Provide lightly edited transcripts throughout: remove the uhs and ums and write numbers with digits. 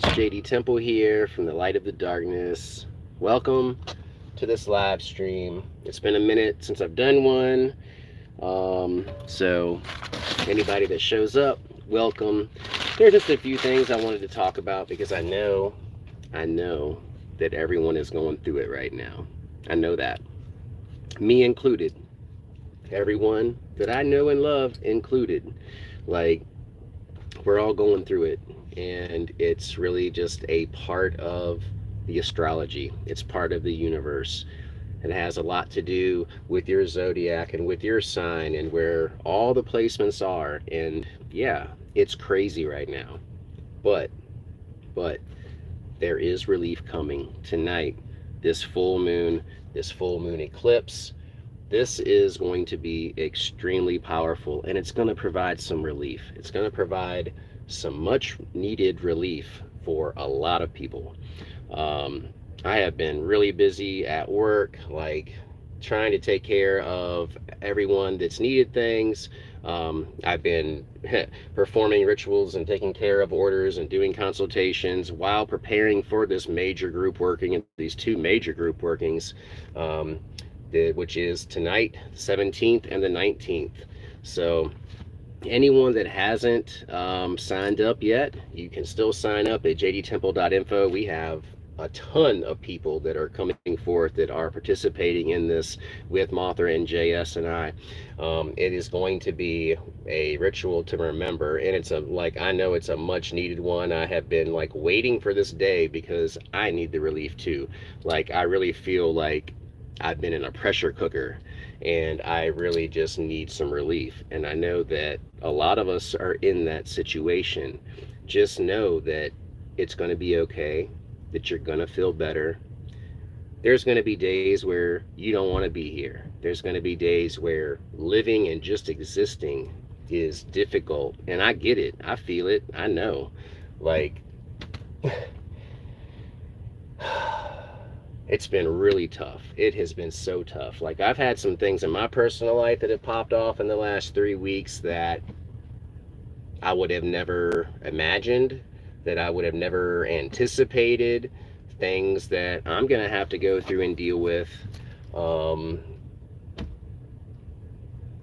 It's JD Temple here from the Light of the Darkness. Welcome to this live stream. It's been a minute since I've done one. So anybody that shows up, welcome. There are just a few things I wanted to talk about because I know that everyone is going through it right now. I know that. Me included. Everyone that I know and love included. Like, we're all going through it, and it's really just a part of the astrology. It's part of the universe. It has a lot to do with your zodiac and with your sign and where all the placements are. And yeah, it's crazy right now, but but there is relief coming tonight. This full moon eclipse, this is going to be extremely powerful, and it's going to provide some relief. It's going to provide some much needed relief for a lot of people. I have been really busy at work, like trying to take care of everyone that's needed things. I've been performing rituals and taking care of orders and doing consultations while preparing for this major group working, these two major group workings, which is tonight, 17th and the 19th. So anyone that hasn't signed up yet, you can still sign up at jdtemple.info. We have a ton of people that are coming forth that are participating in this with Mothra and JS and I. It is going to be a ritual to remember, and it's I know it's a much needed one. I have been like waiting for this day because I need the relief too. Like, I really feel like I've been in a pressure cooker and I really just need some relief. And I know that a lot of us are in that situation. Just know that it's going to be okay, that you're going to feel better. There's going to be days where you don't want to be here. There's going to be days where living and just existing is difficult. And I get it. I feel it. I know. Like, it's been really tough. It has been so tough. Like, I've had some things in my personal life that have popped off in the last 3 weeks that I would have never imagined, that I would have never anticipated, things that I'm going to have to go through and deal with.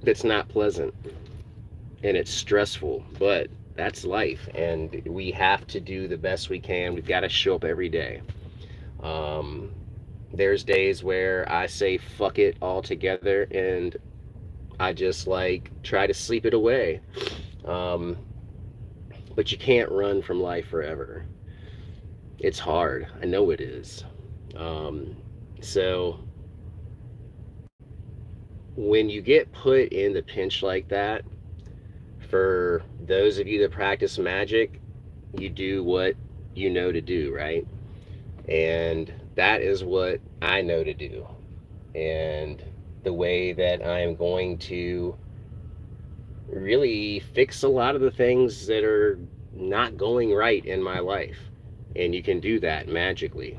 That's not pleasant and it's stressful, but that's life, and we have to do the best we can. We've got to show up every day. There's days where I say fuck it altogether and I just like try to sleep it away. But you can't run from life forever. It's hard. I know it is. So when you get put in the pinch like that, for those of you that practice magic, you do what you know to do, right? And that is what I know to do. And the way that I am going to really fix a lot of the things that are not going right in my life. And you can do that magically.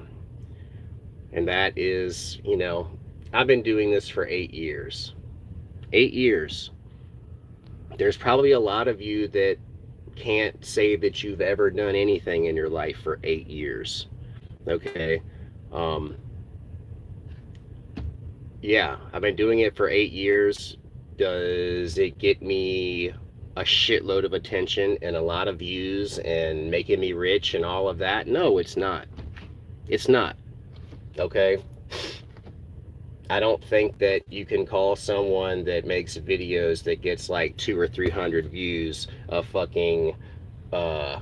And that is, I've been doing this for 8 years. 8 years. There's probably a lot of you that can't say that you've ever done anything in your life for 8 years. Okay. Yeah, I've been doing it for 8 years. Does it get me a shitload of attention and a lot of views and making me rich and all of that? No, it's not. It's not. Okay? I don't think that you can call someone that makes videos that gets like 200 or 300 views a fucking a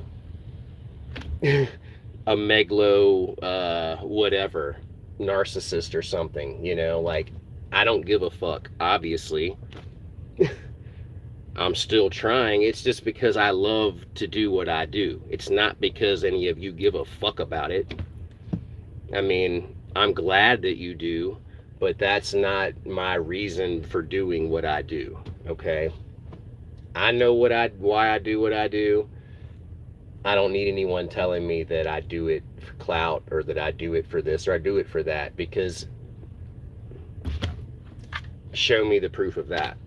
megalo whatever narcissist or something, like, I don't give a fuck, obviously. I'm still trying. It's just because I love to do what I do. It's not because any of you give a fuck about it. I mean, I'm glad that you do, but that's not my reason for doing what I do, okay? I know why I do what I do. I don't need anyone telling me that I do it for clout or that I do it for this or I do it for that, because show me the proof of that.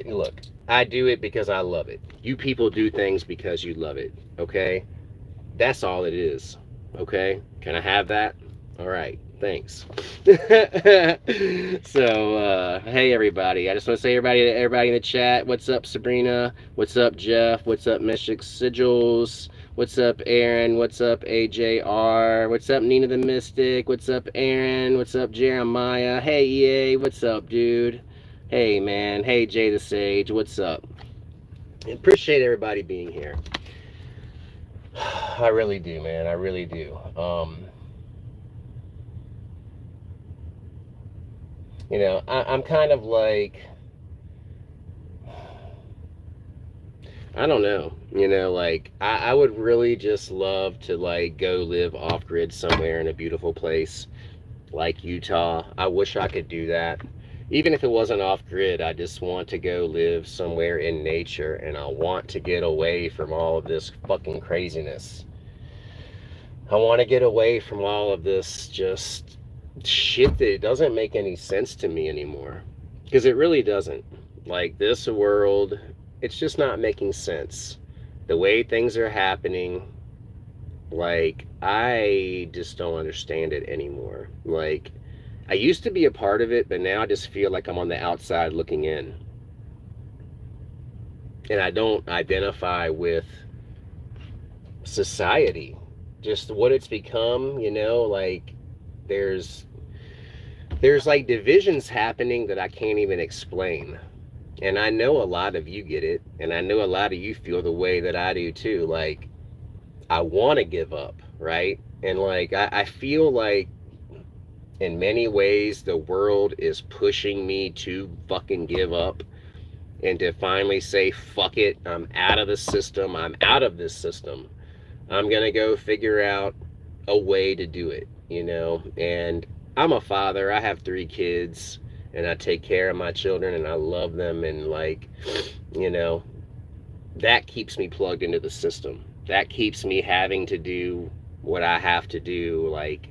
Look, I do it because I love it. You people do things because you love it. Okay? That's all it is. Okay? Can I have that? All right. Thanks. So, hey everybody. I just want to say everybody in the chat, what's up Sabrina? What's up Jeff? What's up Mystic Sigils? What's up Aaron? What's up AJR? What's up Nina the Mystic? What's up Aaron? What's up Jeremiah? Hey EA, what's up dude? Hey man. Hey Jay the Sage, what's up? Appreciate everybody being here. I really do, man. I really do. I'm kind of like, I don't know. Like I would really just love to like go live off grid somewhere in a beautiful place like Utah. I wish I could do that. Even if it wasn't off grid, I just want to go live somewhere in nature and I want to get away from all of this fucking craziness. I want to get away from all of this just shit that it doesn't make any sense to me anymore. Because it really doesn't. Like this world, it's just not making sense. The way things are happening, like I just don't understand it anymore. Like I used to be a part of it, but now I just feel like I'm on the outside looking in. And I don't identify with society, just what it's become, like there's like divisions happening that I can't even explain. And I know a lot of you get it, and I know a lot of you feel the way that I do too. Like I want to give up, right? And like I feel like in many ways the world is pushing me to fucking give up and to finally say fuck it, I'm out of the system, I'm out of this system. I'm gonna go figure out a way to do it, and I'm a father. I have 3 kids and I take care of my children and I love them, and like, you know, that keeps me plugged into the system. That keeps me having to do what I have to do, like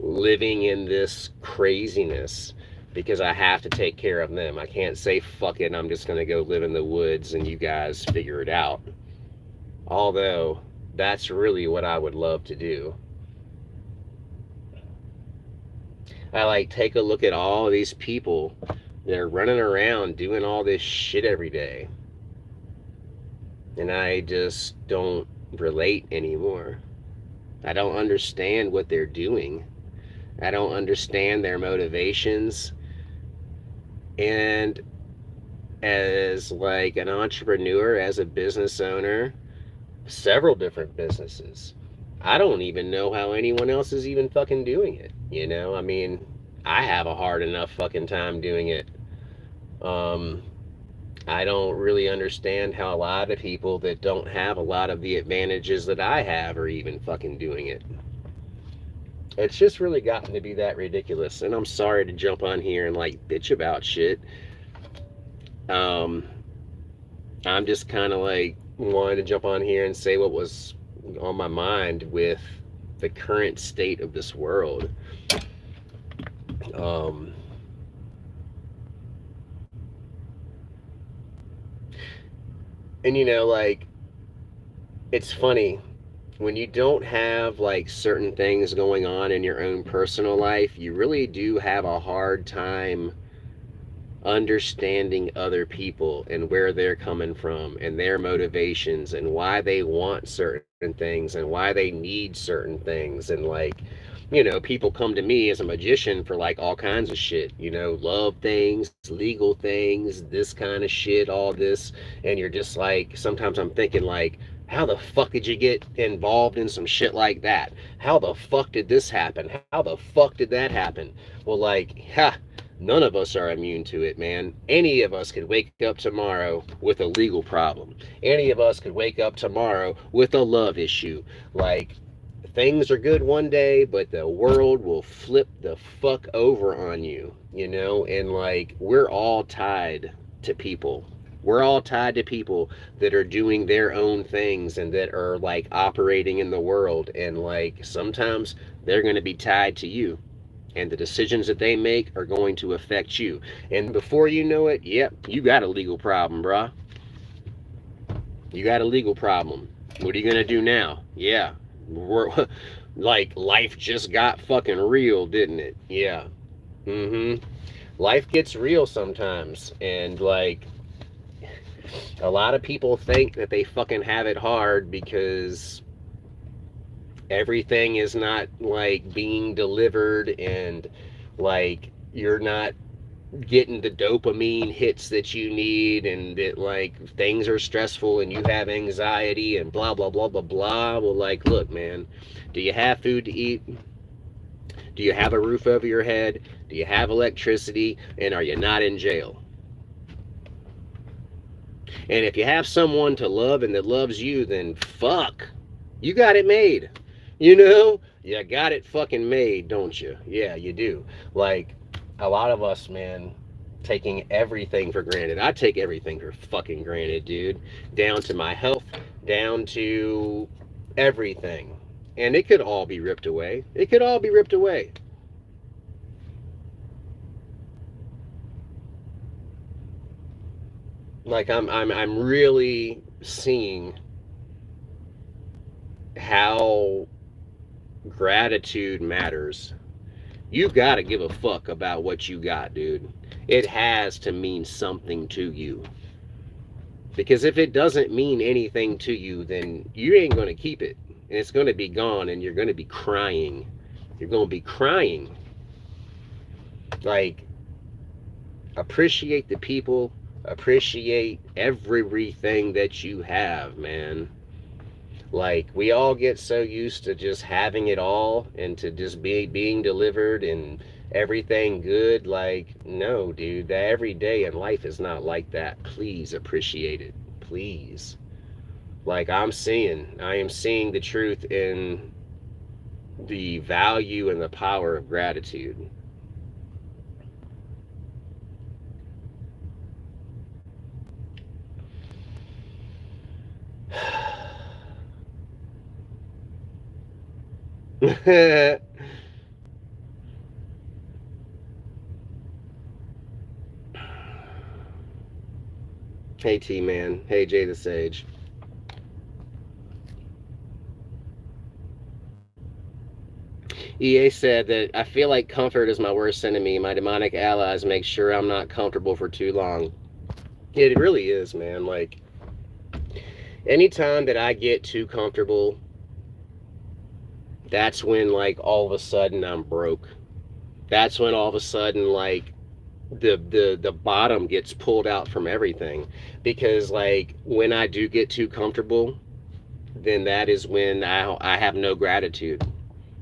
living in this craziness because I have to take care of them. I can't say fuck it, I'm just gonna go live in the woods and you guys figure it out. Although that's really what I would love to do. I like take a look at all these people that are running around doing all this shit every day, and I just don't relate anymore. I don't understand what they're doing. I don't understand their motivations. And as like an entrepreneur, as a business owner, several different businesses, I don't even know how anyone else is even fucking doing it. I mean, I have a hard enough fucking time doing it. I don't really understand how a lot of people that don't have a lot of the advantages that I have are even fucking doing it. It's just really gotten to be that ridiculous. And I'm sorry to jump on here and like bitch about shit. I'm just kind of like wanted to jump on here and say what was on my mind with the current state of this world. And like, it's funny when you don't have like certain things going on in your own personal life, you really do have a hard time understanding other people and where they're coming from and their motivations and why they want certain things and why they need certain things. And like, people come to me as a magician for like all kinds of shit, love things, legal things, this kind of shit, all this. And you're just like, sometimes I'm thinking like, how the fuck did you get involved in some shit like that? How the fuck did this happen? How the fuck did that happen? Well, like, none of us are immune to it, man. Any of us could wake up tomorrow with a legal problem. Any of us could wake up tomorrow with a love issue. Like, things are good one day, but the world will flip the fuck over on you, And like, we're all tied to people. We're all tied to people that are doing their own things and that are like operating in the world. And like, sometimes they're going to be tied to you. and the decisions that they make are going to affect you. And before you know it, yep, you got a legal problem, bruh. You got a legal problem. What are you gonna do now? Yeah, like life just got fucking real, didn't it? Yeah. Mm-hmm. Life gets real sometimes, and like a lot of people think that they fucking have it hard because everything is not like being delivered, and like you're not getting the dopamine hits that you need, and that like things are stressful and you have anxiety and blah blah blah blah blah. Well, like, look, man, do you have food to eat? Do you have a roof over your head? Do you have electricity? And are you not in jail? And if you have someone to love and that loves you, then fuck, you got it made. You know, you got it fucking made, don't you? Yeah, you do. Like a lot of us, man, taking everything for granted. I take everything for fucking granted, dude. Down to my health, down to everything. And it could all be ripped away. It could all be ripped away. Like I'm really seeing how gratitude matters. You gotta give a fuck about what you got, dude. It has to mean something to you. Because if it doesn't mean anything to you, then you ain't gonna keep it. And it's gonna be gone, and you're gonna be crying. You're gonna be crying. Like, appreciate the people, appreciate everything that you have, man. Like, we all get so used to just having it all and to just being delivered and everything good. Like, no, dude, that every day in life is not like that. Please appreciate it. Please. Like, I am seeing the truth in the value and the power of gratitude. Hey T Man. Hey Jay the Sage. EA said that I feel like comfort is my worst enemy. My demonic allies make sure I'm not comfortable for too long. It really is, man. Like, anytime that I get too comfortable, that's when, like, all of a sudden I'm broke. That's when all of a sudden, like, the bottom gets pulled out from everything. Because, like, when I do get too comfortable, then that is when I have no gratitude.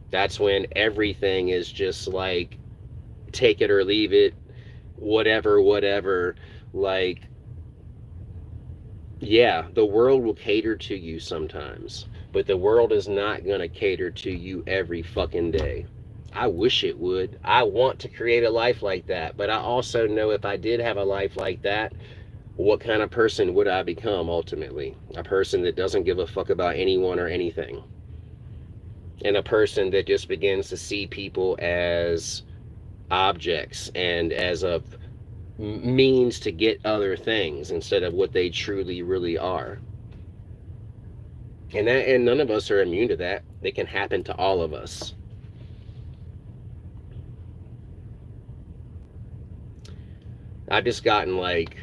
That's when everything is just like, take it or leave it, whatever, whatever. Like, yeah, the world will cater to you sometimes, but the world is not going to cater to you every fucking day. I wish it would. I want to create a life like that, but I also know if I did have a life like that, what kind of person would I become ultimately? A person that doesn't give a fuck about anyone or anything. And a person that just begins to see people as objects and as a means to get other things instead of what they truly really are. And none of us are immune to that. It can happen to all of us. I've just gotten like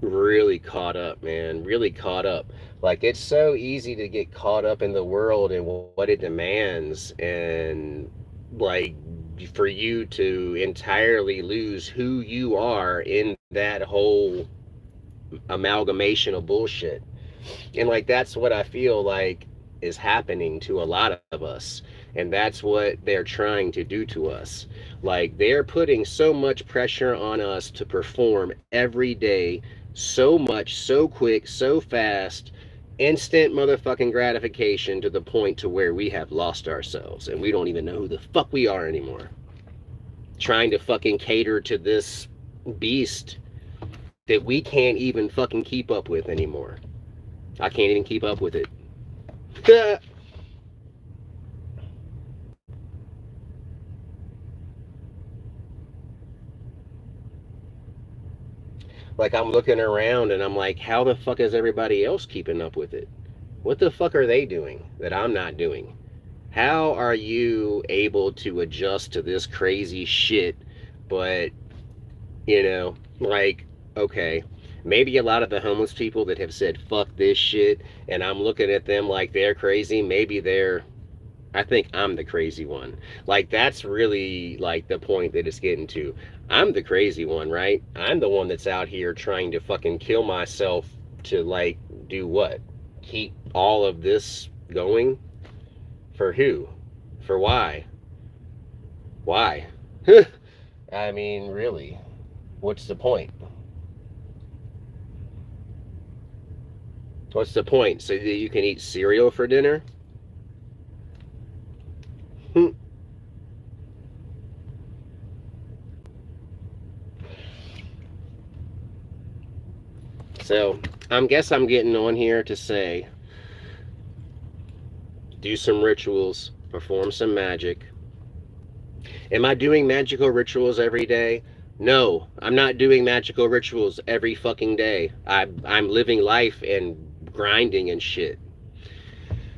really caught up, man. Really caught up. Like, it's so easy to get caught up in the world and what it demands, and like for you to entirely lose who you are in that whole amalgamation of bullshit. And like, that's what I feel like is happening to a lot of us, and that's what they're trying to do to us. Like, they're putting so much pressure on us to perform every day, so much, so quick, so fast, instant motherfucking gratification, to the point to where we have lost ourselves and we don't even know who the fuck we are anymore, trying to fucking cater to this beast that we can't even fucking keep up with anymore. I can't even keep up with it. Like, I'm looking around and I'm like, how the fuck is everybody else keeping up with it? What the fuck are they doing that I'm not doing? How are you able to adjust to this crazy shit? But, like, okay, maybe a lot of the homeless people that have said, fuck this shit, and I'm looking at them like they're crazy, maybe I think I'm the crazy one. Like, that's really like the point that it's getting to. I'm the crazy one, right? I'm the one that's out here trying to fucking kill myself to, like, do what? Keep all of this going? For who? For why? Why? I mean, really, what's the point? What's the point? So that you can eat cereal for dinner? So, I guess I'm getting on here to say, do some rituals, perform some magic. Am I doing magical rituals every day? No, I'm not doing magical rituals every fucking day. I'm living life and grinding and shit.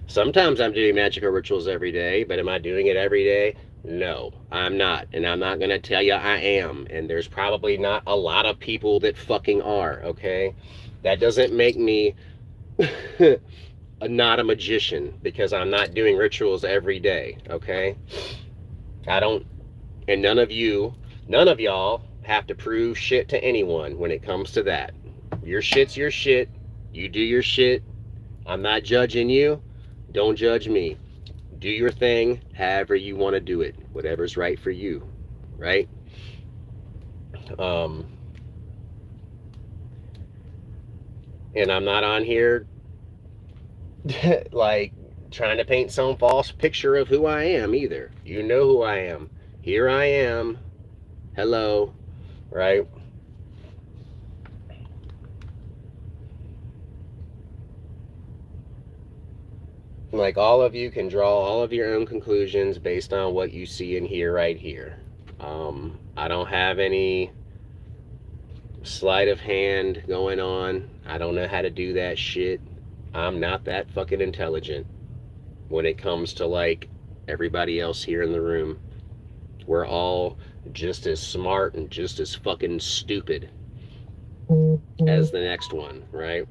Sometimes I'm doing magical rituals every day, but am I doing it every day? No, I'm not. And I'm not going to tell you I am. And there's probably not a lot of people that fucking are, okay? That doesn't make me not a magician because I'm not doing rituals every day, okay? I don't, and none of y'all have to prove shit to anyone when it comes to that. Your shit's your shit. You do your shit. I'm not judging you. Don't judge me. Do your thing however you want to do it. Whatever's right for you, right? Um, and I'm not on here like trying to paint some false picture of who I am either. You know who I am. Here I am. Hello, right? Like, all of you can draw all of your own conclusions based on what you see and hear right here. I don't have any sleight of hand going on. I don't know how to do that shit. I'm not that fucking intelligent when it comes to, like, everybody else here in the room. We're all just as smart and just as fucking stupid as the next one, right?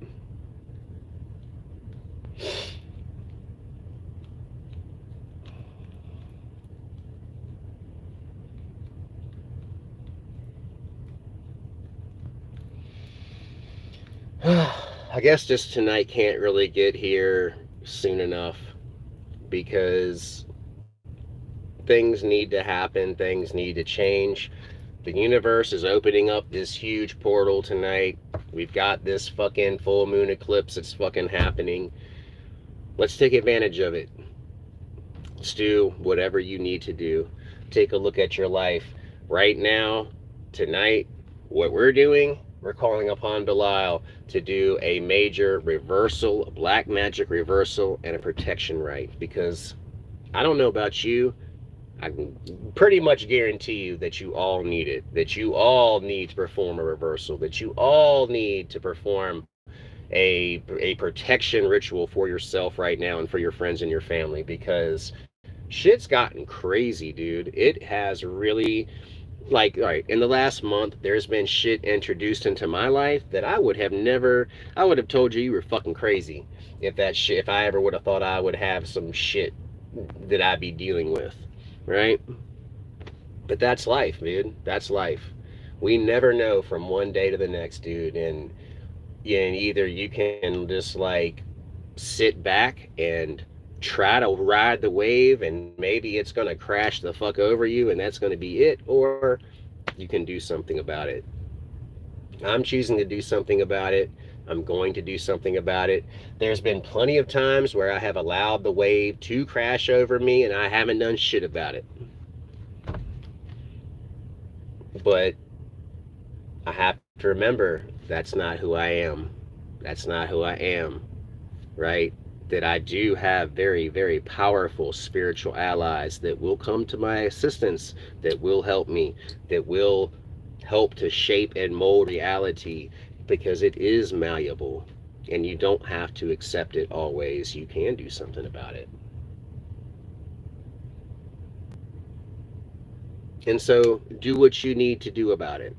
I guess just tonight can't really get here soon enough because things need to happen, things need to change. The universe is opening up this huge portal tonight. We've got this fucking full moon eclipse that's fucking happening. Let's take advantage of it. Let's do whatever you need to do. Take a look at your life. Right now, tonight, what we're doing, we're calling upon Belial to do a major reversal, a black magic reversal, and a protection rite. Because I don't know about you, I can pretty much guarantee you that you all need it. That you all need to perform a reversal. That you all need to perform a protection ritual for yourself right now and for your friends and your family, because shit's gotten crazy, dude. It has really, like, all right, in the last month there's been shit introduced into my life that I would have never, I would have told you were fucking crazy if I ever would have thought I would have some shit that I'd be dealing with, right? But that's life, dude. That's life. We never know from one day to the next, dude. And either you can just, like, sit back and try to ride the wave and maybe it's going to crash the fuck over you and that's going to be it, or you can do something about it. I'm choosing to do something about it. I'm going to do something about it. There's been plenty of times where I have allowed the wave to crash over me and I haven't done shit about it. But I have to remember that's not who I am. That's not who I am, right? That I do have very, very powerful spiritual allies that will come to my assistance, that will help me, that will help to shape and mold reality, because it is malleable and you don't have to accept it always. You can do something about it. And so do what you need to do about it.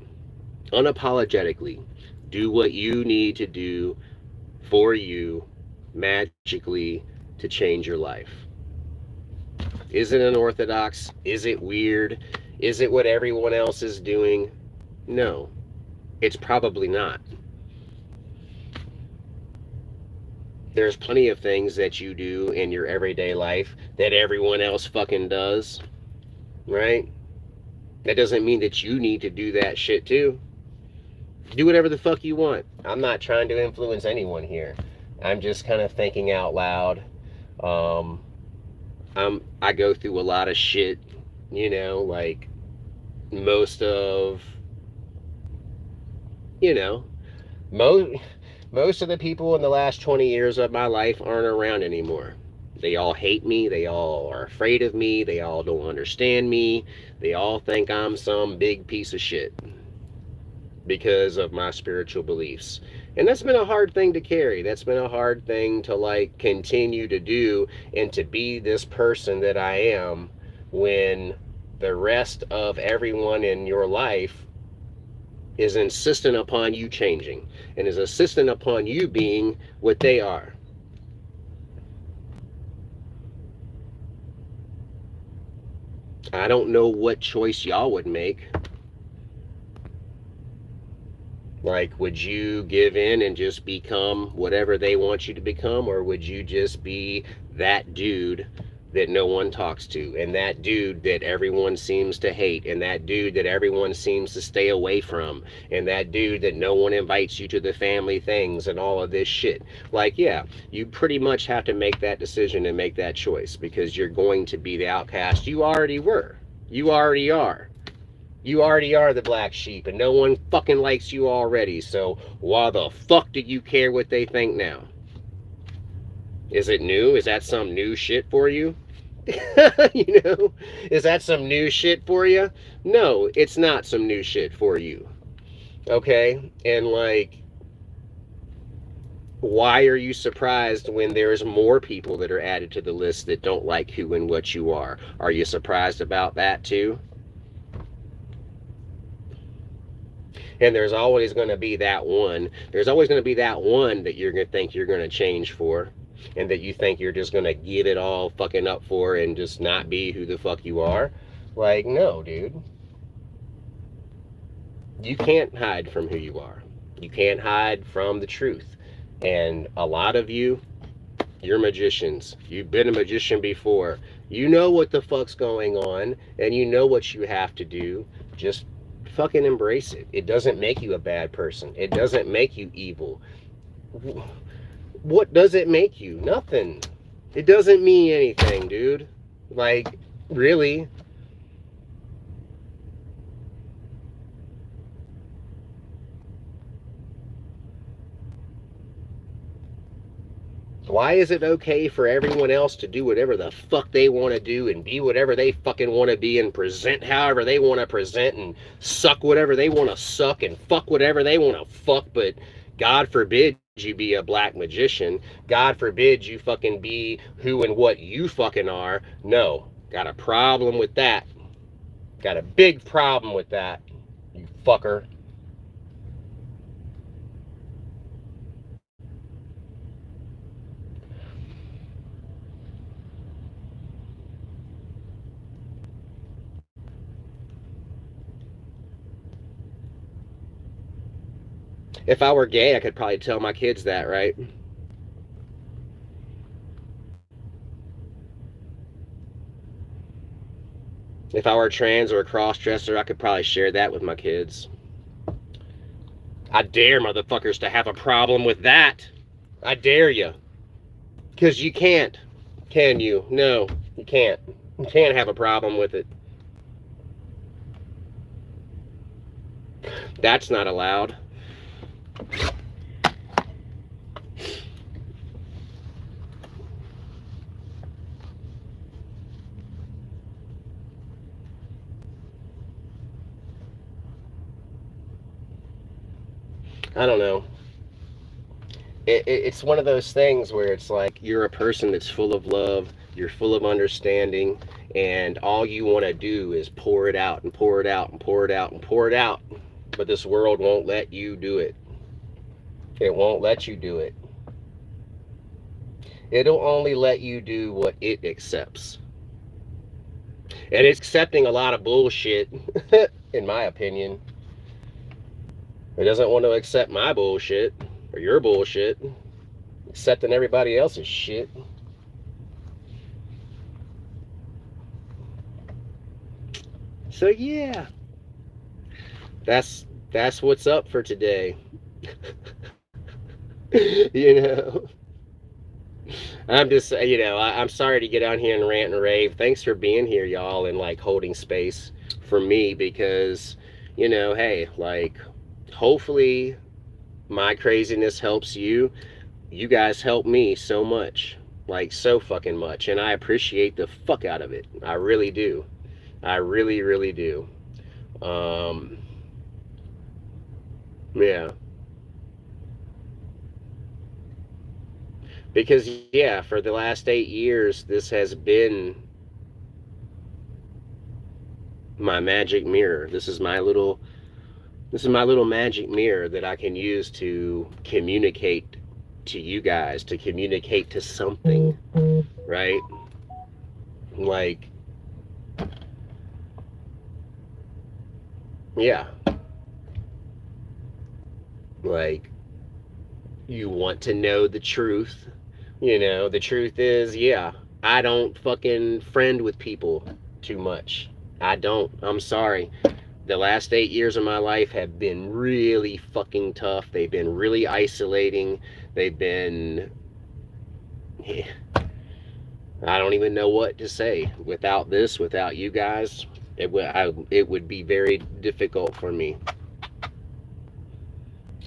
Unapologetically, do what you need to do for you magically to change your life. Is it unorthodox? Is it weird? Is it what everyone else is doing? No, it's probably not. There's plenty of things that you do in your everyday life that everyone else fucking does, right? That doesn't mean that you need to do that shit too. Do whatever the fuck you want. I'm not trying to influence anyone here. I'm just kind of thinking out loud. Um, I go through a lot of shit, like most of, you know, most most of the people in the last 20 years of my life aren't around anymore. They all hate me. They all are afraid of me. They all don't understand me. They all think I'm some big piece of shit because of my spiritual beliefs. And that's been a hard thing to carry. That's been a hard thing to like continue to do and to be this person that I am when the rest of everyone in your life is insistent upon you changing and is insistent upon you being what they are. I don't know what choice y'all would make. Like, would you give in and just become whatever they want you to become, or would you just be that dude that no one talks to, and that dude that everyone seems to hate, and that dude that everyone seems to stay away from, and that dude that no one invites you to the family things and all of this shit? Like, yeah, you pretty much have to make that decision and make that choice, because you're going to be the outcast. You already were. You already are. You already are the black sheep, and no one fucking likes you already, so why the fuck do you care what they think now? Is it new? Is that some new shit for you? You know? Is that some new shit for you? No, it's not some new shit for you. Okay? And like, why are you surprised when there's more people that are added to the list that don't like who and what you are? Are you surprised about that too? And there's always going to be that one. There's always going to be that one that you're going to think you're going to change for, and that you think you're just going to give it all fucking up for and just not be who the fuck you are. Like, no, dude. You can't hide from who you are. You can't hide from the truth. And a lot of you're magicians. You've been a magician before. You know what the fuck's going on, and you know what you have to do. Just fucking embrace it. It doesn't make you a bad person. It doesn't make you evil. What does it make you? Nothing. It doesn't mean anything, dude. Like, really. Why is it okay for everyone else to do whatever the fuck they want to do and be whatever they fucking want to be and present however they want to present and suck whatever they want to suck and fuck whatever they want to fuck, but God forbid you be a black magician. God forbid you fucking be who and what you fucking are. No. Got a problem with that. Got a big problem with that, you fucker. If I were gay, I could probably tell my kids that, right? If I were trans or a cross-dresser, I could probably share that with my kids. I dare motherfuckers to have a problem with that. I dare you. Because you can't. Can you? No, you can't. You can't have a problem with it. That's not allowed. I don't know. It's one of those things where it's like you're a person that's full of love, you're full of understanding, and all you want to do is pour it out and pour it out and pour it out and pour it out. But this world won't let you do it. It won't let you do it. It'll only let you do what it accepts. And it's accepting a lot of bullshit, in my opinion. It doesn't want to accept my bullshit or your bullshit, accepting everybody else's shit. So yeah, that's what's up for today. you know, I'm just I'm sorry to get on here and rant and rave. Thanks for being here, y'all, and like holding space for me because hey, like hopefully my craziness helps you. You guys help me so much, like so fucking much, and I appreciate the fuck out of it. I really do. I really, really do. Um, yeah, because yeah, for the last 8 years, this has been my magic mirror. This is my little magic mirror that I can use to communicate to you guys, to communicate to something, right? Like, yeah, like you want to know the truth. The truth is, yeah, I don't fucking friend with people too much. I don't. I'm sorry. The last 8 years of my life have been really fucking tough. They've been really isolating. They've been. I don't even know what to say. Without this, without you guys, it would be very difficult for me.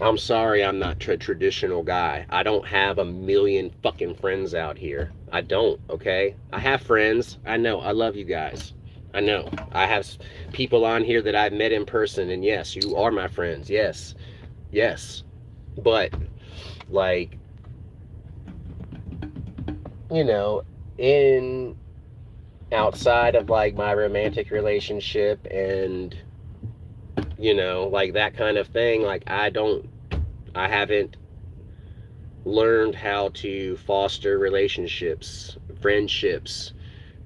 I'm sorry I'm not a traditional guy. I don't have a million fucking friends out here. I don't, okay? I have friends. I know. I love you guys. I know. I have people on here that I've met in person, and yes, you are my friends. Yes. Yes. But, like, you know, in outside of like my romantic relationship and like that kind of thing, like I haven't learned how to foster relationships, friendships.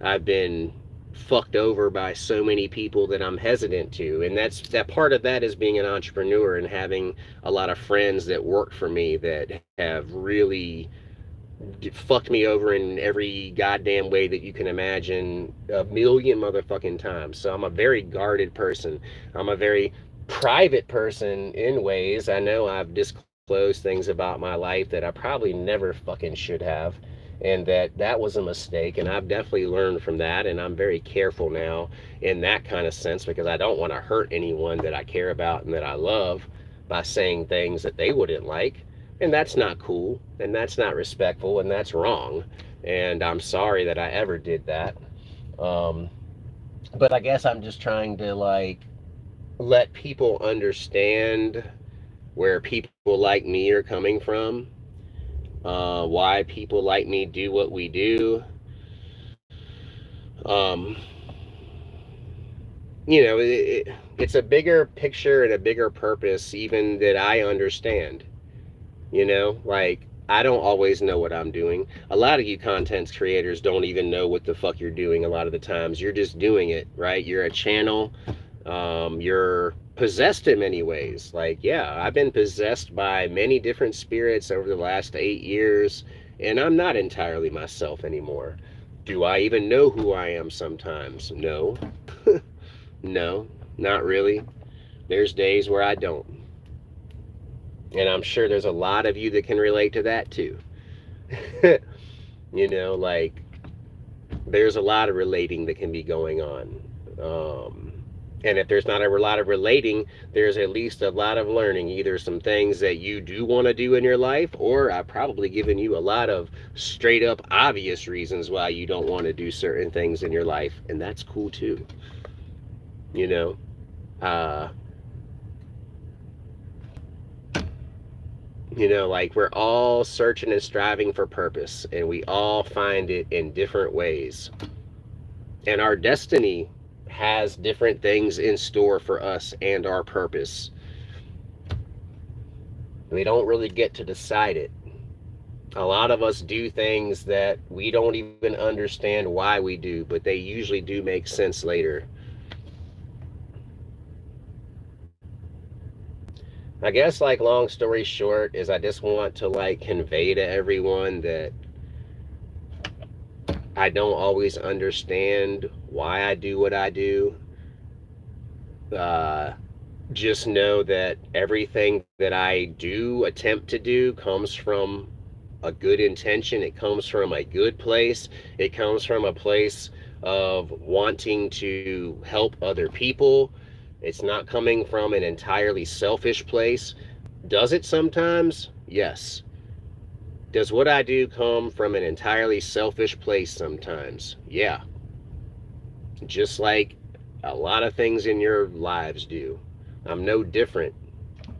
I've been fucked over by so many people that I'm hesitant to, and that part of that is being an entrepreneur and having a lot of friends that work for me that have really fucked me over in every goddamn way that you can imagine a million motherfucking times. So I'm a very guarded person. I'm a very private person in ways. I know I've disclosed things about my life that I probably never fucking should have, and that was a mistake, and I've definitely learned from that, and I'm very careful now in that kind of sense because I don't want to hurt anyone that I care about and that I love by saying things that they wouldn't like. And that's not cool, and that's not respectful, and that's wrong. And I'm sorry that I ever did that. Um, but I guess I'm just trying to like let people understand where people like me are coming from, why people like me do what we do. Um, it's a bigger picture and a bigger purpose, even that I understand. Like I don't always know what I'm doing. A lot of you content creators don't even know what the fuck you're doing a lot of the times. You're just doing it, right? You're a channel. You're possessed in many ways. Like, yeah, I've been possessed by many different spirits over the last 8 years, and I'm not entirely myself anymore. Do I even know who I am sometimes? No. No, not really. There's days where I don't. And I'm sure there's a lot of you that can relate to that too. Like there's a lot of relating that can be going on. And if there's not a lot of relating, there's at least a lot of learning, either some things that you do want to do in your life, or I've probably given you a lot of straight up obvious reasons why you don't want to do certain things in your life. And that's cool too. Uh, You know, like we're all searching and striving for purpose, and we all find it in different ways. And our destiny has different things in store for us and our purpose. We don't really get to decide it. A lot of us do things that we don't even understand why we do, but they usually do make sense later. I guess, like, long story short is I just want to like convey to everyone that I don't always understand why I do what I do. Uh, just know that everything that I do attempt to do comes from a good intention. It comes from a good place. It comes from a place of wanting to help other people. It's not coming from an entirely selfish place. Does it sometimes? Yes. Does what I do come from an entirely selfish place sometimes? Yeah. Just like a lot of things in your lives do. I'm no different,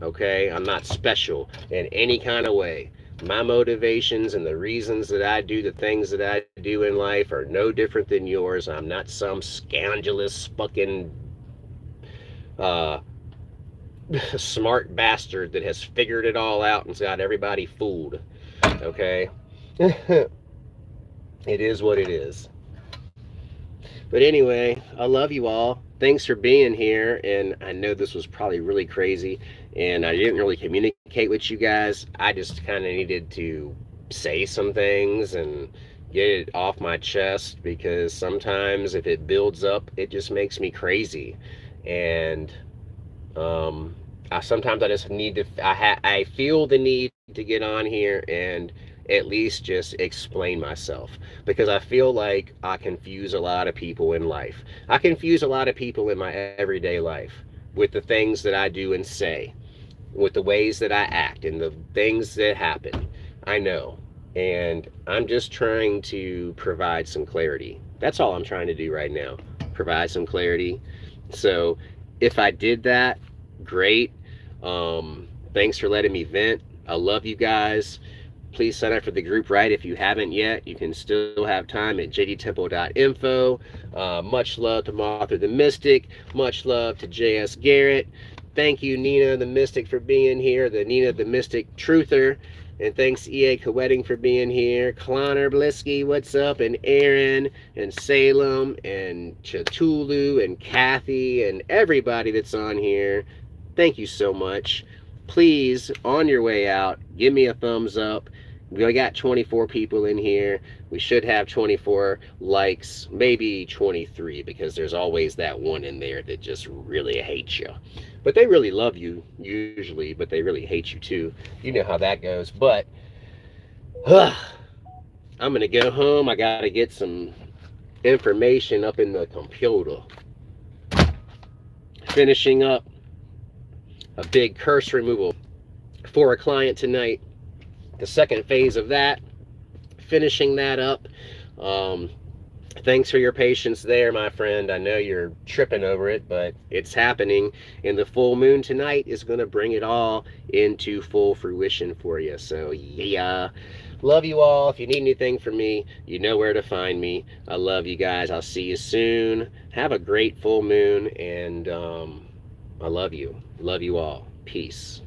okay? I'm not special in any kind of way. My motivations and the reasons that I do the things that I do in life are no different than yours. I'm not some scandalous fucking uh, smart bastard that has figured it all out and's got everybody fooled, okay? It is what it is. But anyway, I love you all. Thanks for being here. And I know this was probably really crazy, and I didn't really communicate with you guys. I just kind of needed to say some things and get it off my chest, because sometimes if it builds up, it just makes me crazy. And sometimes I just need to. I feel the need to get on here and at least just explain myself, because I feel like I confuse a lot of people in life. I confuse a lot of people in my everyday life with the things that I do and say, with the ways that I act and the things that happen. I know. And I'm just trying to provide some clarity. That's all I'm trying to do right now. Provide some clarity. So if I did that, great. Thanks for letting me vent. I love you guys. Please sign up for the group right if you haven't yet. You can still have time at jdtempo.info. Much love to Martha the Mystic. Much love to JS Garrett. Thank you, Nina the Mystic, for being here. The Nina the Mystic Truther. And thanks, E.A. Coetting, for being here. Connor Blisky, what's up? And Aaron, and Salem, and Chatulu, and Kathy, and everybody that's on here. Thank you so much. Please, on your way out, give me a thumbs up. We got 24 people in here. We should have 24 likes, maybe 23, because there's always that one in there that just really hates you. But they really love you, usually, but they really hate you too. You know how that goes. But I'm going to go home. I got to get some information up in the computer. Finishing up a big curse removal for a client tonight. The second phase of that, finishing that up. Thanks for your patience there, my friend. I know you're tripping over it, but it's happening. And the full moon tonight is going to bring it all into full fruition for you. So, yeah. Love you all. If you need anything from me, you know where to find me. I love you guys. I'll see you soon. Have a great full moon, and I love you. Love you all. Peace.